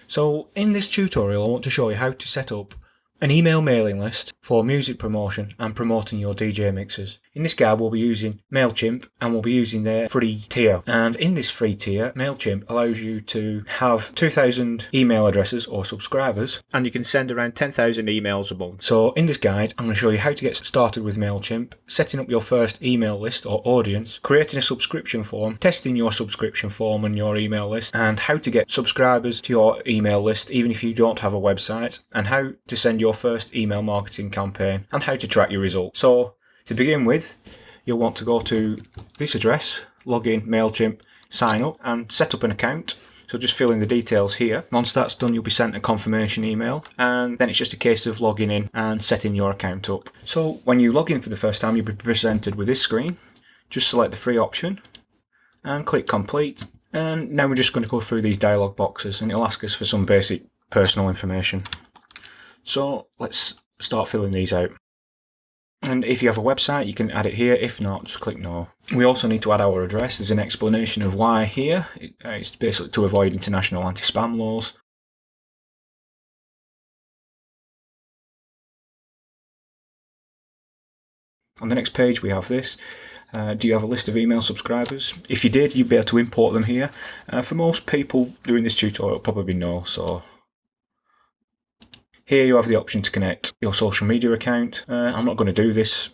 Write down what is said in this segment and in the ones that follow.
So in this tutorial I want to show you how to set up an email mailing list for music promotion and promoting your DJ mixes. In this guide we'll be using MailChimp and we'll be using their free tier. And in this free tier, MailChimp allows you to have 2,000 email addresses or subscribers, and you can send around 10,000 emails a month. So in this guide I'm going to show you how to get started with MailChimp, setting up your first email list or audience, creating a subscription form, testing your subscription form and your email list, and how to get subscribers to your email list even if you don't have a website, and how to send your first email marketing campaign, and how to track your results. So to begin with, you'll want to go to this address, log in, MailChimp, sign up and set up an account. So just fill in the details here. Once that's done, you'll be sent a confirmation email, and then it's just a case of logging in and setting your account up. So when you log in for the first time, you'll be presented with this screen. Just select the free option and click complete. And now we're just going to go through these dialog boxes, and it'll ask us for some basic personal information. So let's start filling these out. And if you have a website, you can add it here. If not, just click no. We also need to add our address. There's an explanation of why here. It's basically to avoid international anti-spam laws. On the next page we have this. Do you have a list of email subscribers? If you did, you'd be able to import them here. For most people doing this tutorial, probably no. So here you have the option to connect your social media account. I'm not going to do this,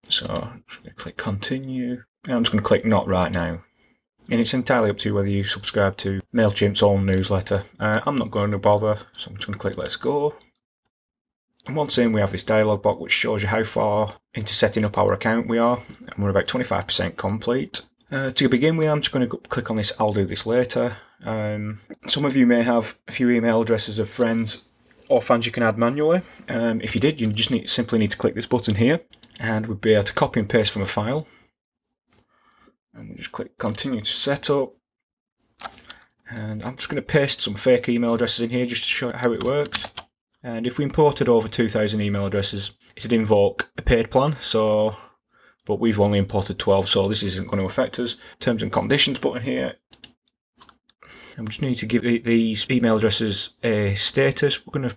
so I'm just going to click continue. And I'm just going to click not right now. And it's entirely up to you whether you subscribe to MailChimp's own newsletter. I'm not going to bother, so I'm just going to click let's go. And once in, we have this dialog box which shows you how far into setting up our account we are, and we're about 25% complete. To begin with, I'm just going to click on this I'll do this later. Some of you may have a few email addresses of friends or fans you can add manually. If you did, you just simply need to click this button here, and we'll be able to copy and paste from a file. And we just click continue to set up. And I'm just going to paste some fake email addresses in here just to show how it works. And if we imported over 2,000 email addresses, it'd invoke a paid plan. But we've only imported 12, so this isn't going to affect us. Terms and conditions button here. And we just need to give these email addresses a status. We're going to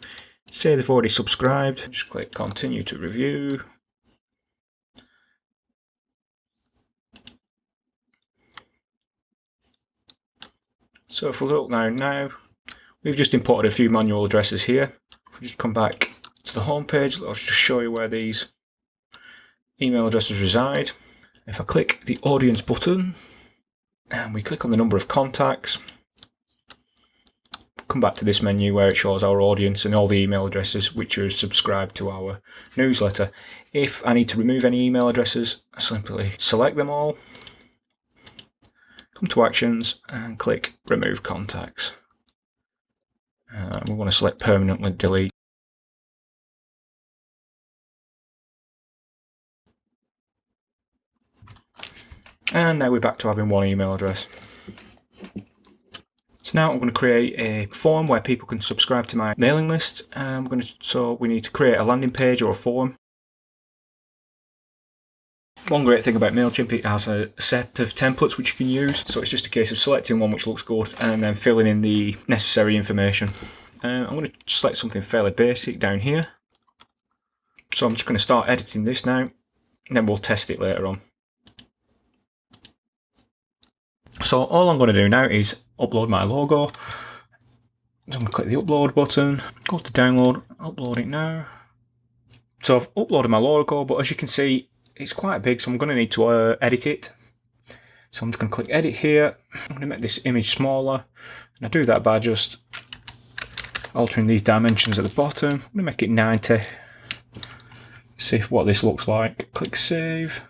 say they've already subscribed. Just click continue to review. So if we look now, we've just imported a few manual addresses here. If we just come back to the home page, let's just show you where these email addresses reside. If I click the audience button and we click on the number of contacts, come back to this menu where it shows our audience and all the email addresses which are subscribed to our newsletter. If I need to remove any email addresses, I simply select them all, come to actions and click remove contacts. We want to select permanently delete. And now we're back to having one email address. So now I'm going to create a form where people can subscribe to my mailing list. So we need to create a landing page or a form. One great thing about MailChimp, it has a set of templates which you can use. So it's just a case of selecting one which looks good and then filling in the necessary information. I'm going to select something fairly basic down here. So I'm just going to start editing this now, and then we'll test it later on. So all I'm going to do now is upload my logo. So I'm going to click the upload button, go to download, upload it now. So I've uploaded my logo, but as you can see, it's quite big, so I'm going to need to edit it. So I'm just going to click edit here. I'm going to make this image smaller, and I do that by just altering these dimensions at the bottom. I'm going to make it 90. See what this looks like. Click save.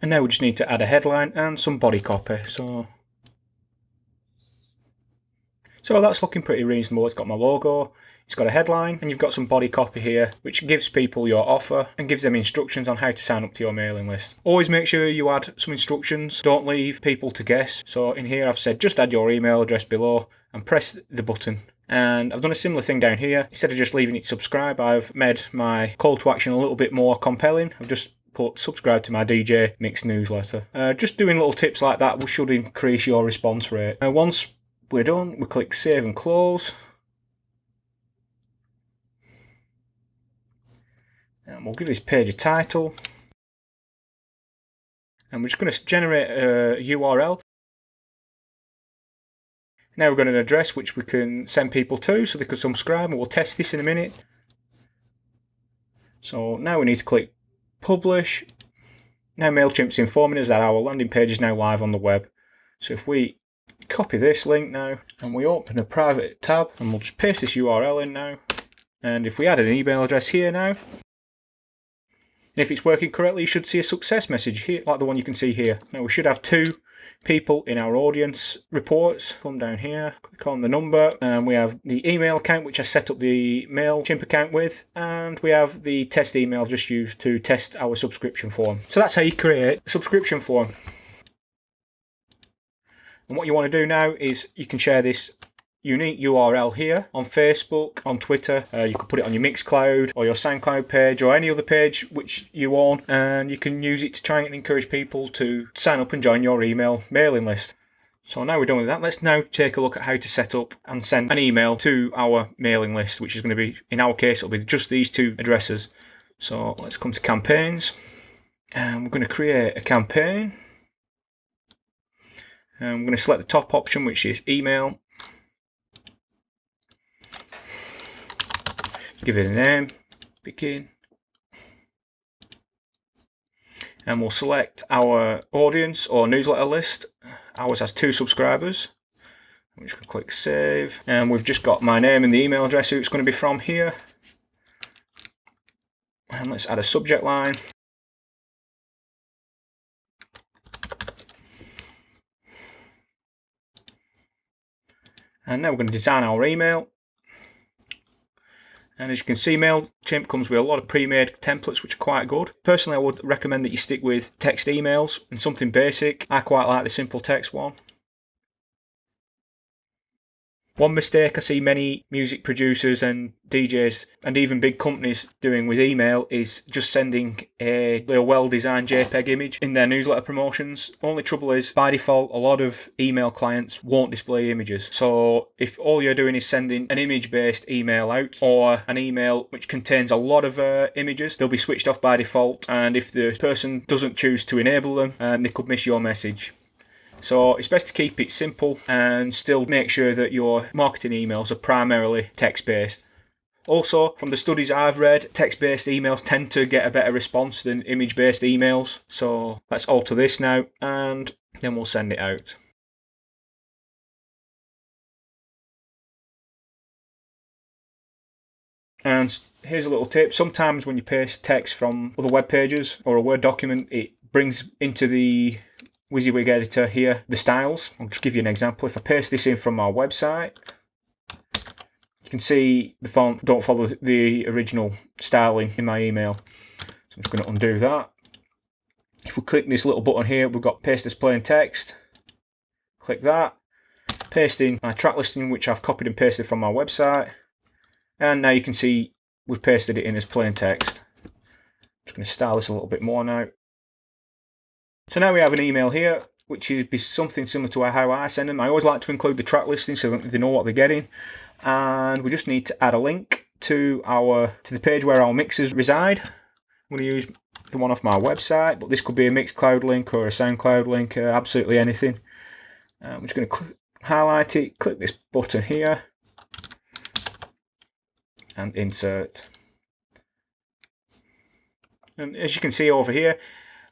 And now we just need to add a headline and some body copy. So that's looking pretty reasonable. It's got my logo, it's got a headline, and you've got some body copy here, which gives people your offer and gives them instructions on how to sign up to your mailing list. Always make sure you add some instructions. Don't leave people to guess. So in here I've said just add your email address below and press the button. And I've done a similar thing down here. Instead of just leaving it subscribe, I've made my call to action a little bit more compelling. I've just put subscribe to my DJ Mix newsletter. Just doing little tips like that should increase your response rate. Once we're done, we click Save and Close. And we'll give this page a title. And we're just going to generate a URL. Now we've got an address which we can send people to so they can subscribe, and we'll test this in a minute. So now we need to click Publish. Now MailChimp's informing us that our landing page is now live on the web. So if we copy this link now and we open a private tab, and we'll just paste this URL in now. And if we add an email address here now, and if it's working correctly, you should see a success message here, like the one you can see here. Now we should have 2 people in our audience reports. Come down here, click on the number, and we have the email account which I set up the MailChimp account with, and we have the test email just used to test our subscription form. So that's how you create a subscription form. And what you want to do now is you can share this unique URL here on Facebook, on Twitter. You can put it on your Mixcloud or your SoundCloud page or any other page which you own, and you can use it to try and encourage people to sign up and join your email mailing list. So now we're done with that, let's now take a look at how to set up and send an email to our mailing list, which is going to be, in our case, it'll be just these 2 addresses. So let's come to campaigns, and we're going to create a campaign. And I'm going to select the top option, which is email. Give it a name, begin, and we'll select our audience or newsletter list. Ours has 2 subscribers. I'm just going to click save, and we've just got my name and the email address who it's going to be from here. And let's add a subject line. And now we're going to design our email. And as you can see, MailChimp comes with a lot of pre-made templates which are quite good. Personally, I would recommend that you stick with text emails and something basic. I quite like the simple text one. One mistake I see many music producers and DJs and even big companies doing with email is just sending a well-designed JPEG image in their newsletter promotions. Only trouble is, by default, a lot of email clients won't display images. So if all you're doing is sending an image-based email out, or an email which contains a lot of images, they'll be switched off by default, and if the person doesn't choose to enable them, they could miss your message. So it's best to keep it simple and still make sure that your marketing emails are primarily text-based. Also, from the studies I've read, text-based emails tend to get a better response than image-based emails. So let's alter this now, and then we'll send it out. And here's a little tip. Sometimes when you paste text from other web pages or a Word document, it brings into the WYSIWYG editor here the styles. I'll just give you an example. If I paste this in from our website, you can see the font don't follow the original styling in my email. So I'm just going to undo that. If we click this little button here, we've got paste as plain text. Click that. Paste in my track listing, which I've copied and pasted from my website. And now you can see we've pasted it in as plain text. I'm just going to style this a little bit more now. So now we have an email here, which is something similar to how I send them. I always like to include the track listing so that they know what they're getting. And we just need to add a link to the page where our mixes reside. I'm going to use the one off my website, but this could be a Mixcloud link or a SoundCloud link, absolutely anything. I'm just going to highlight it, click this button here, and insert. And as you can see over here,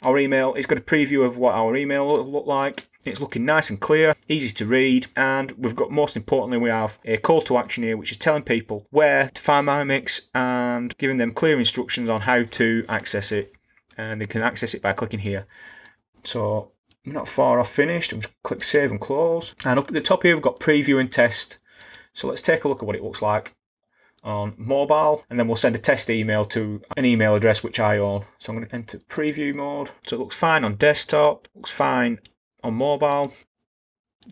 our email, it's got a preview of what our email will look like. It's looking nice and clear, easy to read, and we've got, most importantly, we have a call to action here, which is telling people where to find my mix and giving them clear instructions on how to access it. And they can access it by clicking here. So we're not far off finished. I'll just click save and close. And up at the top here, we've got preview and test. So let's take a look at what it looks like on mobile, and then we'll send a test email to an email address which I own. So I'm going to enter preview mode. So it looks fine on desktop, looks fine on mobile.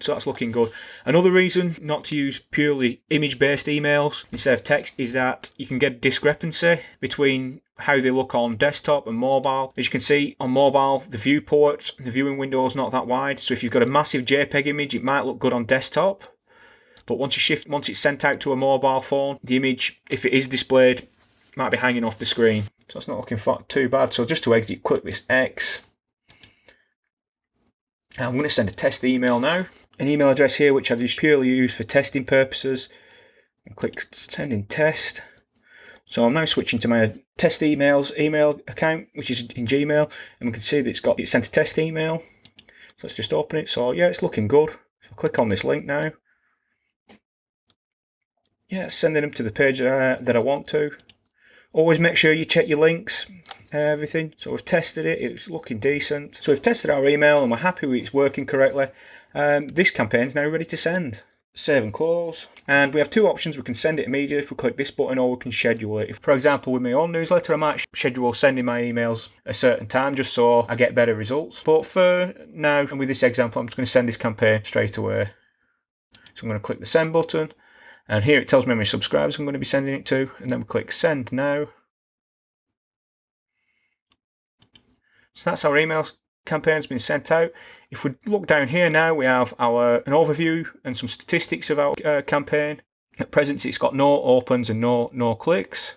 So that's looking good. Another reason not to use purely image-based emails instead of text is that you can get discrepancy between how they look on desktop and mobile. As you can see, on mobile, the viewport, the viewing window is not that wide. So if you've got a massive JPEG image, it might look good on desktop, But once it's sent out to a mobile phone, the image, if it is displayed, might be hanging off the screen. So it's not looking too bad. So just to exit, click this X. And I'm going to send a test email now. An email address here which I just purely use for testing purposes. And click send in test. So I'm now switching to my test email account, which is in Gmail, and we can see that it's sent a test email. So let's just open it. So yeah, it's looking good. If I click on this link now, yeah, it's sending them to the page that I want to. Always make sure you check your links, everything. So we've tested it, it's looking decent. So we've tested our email and we're happy with it's working correctly. This campaign is now ready to send. Save and close. And we have two options. We can send it immediately if we click this button, or we can schedule it. If, for example, with my own newsletter, I might schedule sending my emails a certain time just so I get better results. But for now, and with this example, I'm just going to send this campaign straight away. So I'm going to click the send button. And here it tells me how many subscribers I'm going to be sending it to. And then we click send now. So that's our email campaign's been sent out. If we look down here now, we have an overview and some statistics of our campaign. At present, it's got no opens and no clicks.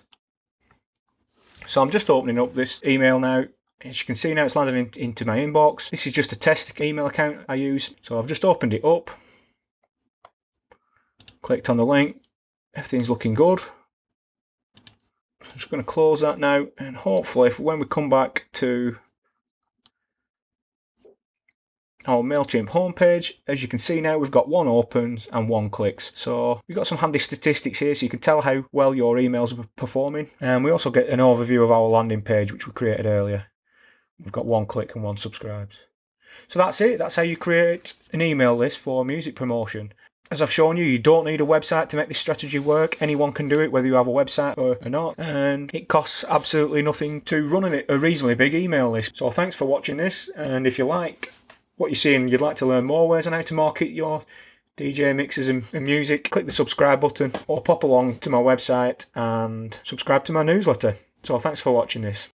So I'm just opening up this email now. As you can see now, it's landed into my inbox. This is just a test email account I use. So I've just opened it up. Clicked on the link. Everything's looking good. I'm just going to close that now. And hopefully, when we come back to our MailChimp homepage, as you can see now, we've got 1 opens and 1 clicks. So we've got some handy statistics here so you can tell how well your emails are performing. And we also get an overview of our landing page, which we created earlier. We've got 1 click and 1 subscribes. So that's it. That's how you create an email list for music promotion. As I've shown you, you don't need a website to make this strategy work. Anyone can do it, whether you have a website or not. And it costs absolutely nothing to run a reasonably big email list. So thanks for watching this. And if you like what you see and you'd like to learn more ways on how to market your DJ mixes and music, click the subscribe button or pop along to my website and subscribe to my newsletter. So thanks for watching this.